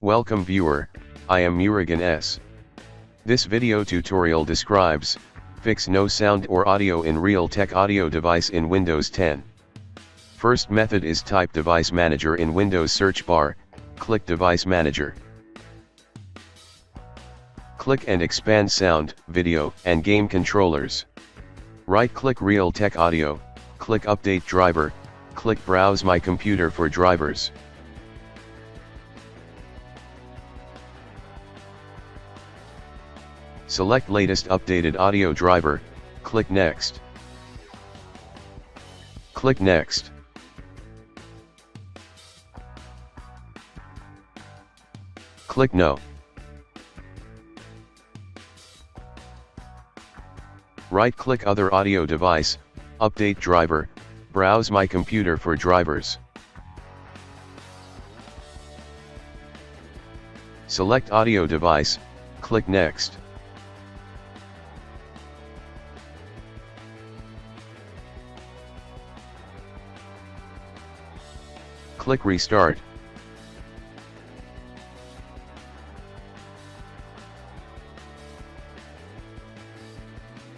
Welcome viewer, I am Murugan S. This video tutorial describes, fix no sound or audio in Realtek audio device in Windows 10. First method is type Device Manager in Windows search bar, click Device Manager. Click and expand Sound, Video, and Game Controllers. Right-click Realtek Audio, click Update Driver, click Browse My Computer for drivers. Select latest updated audio driver, click Next. Click Next. Click No. Right-click Other audio device, Update driver, Browse My Computer for drivers. Select audio device, click Next. Click Restart.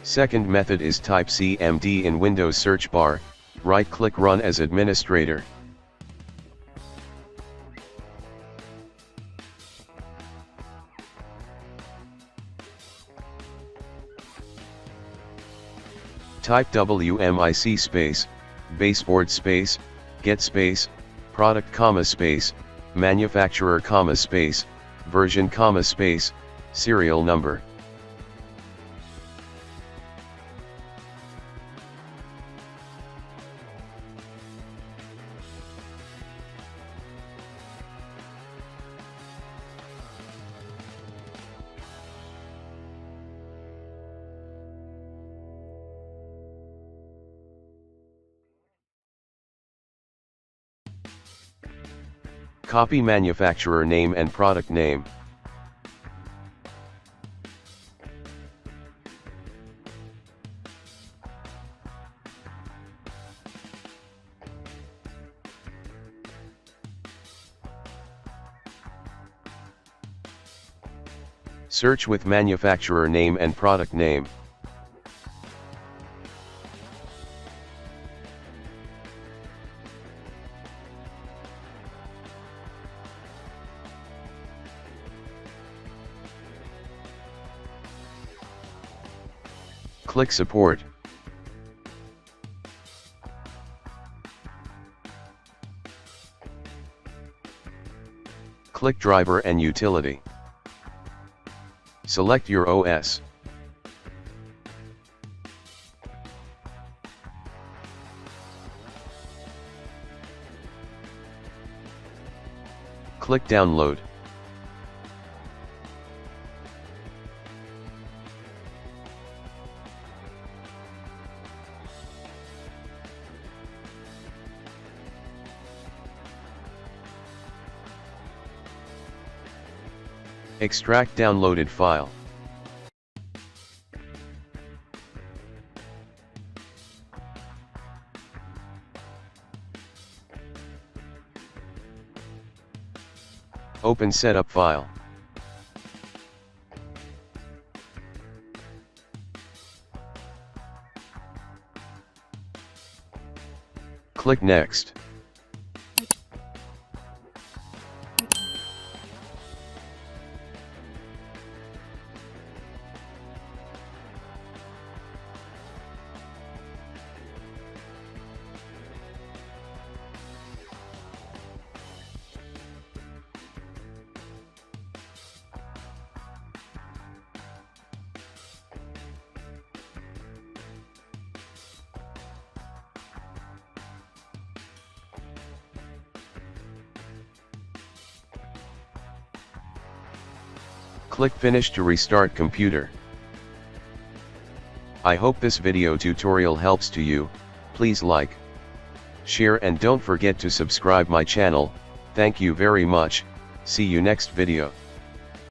Second method is type CMD in Windows search bar, right-click Run as administrator. Type WMIC space, baseboard space, get space, product comma space, manufacturer comma space, version comma space, serial number. Copy manufacturer name and product name. Search with manufacturer name and product name. Click Support. Click Driver and Utility. Select your OS. Click Download. Extract downloaded file. Open setup file. Click Next. Click Finish to restart computer. I hope this video tutorial helps to you. Please like, share and don't forget to subscribe my channel. Thank you very much. See you next video.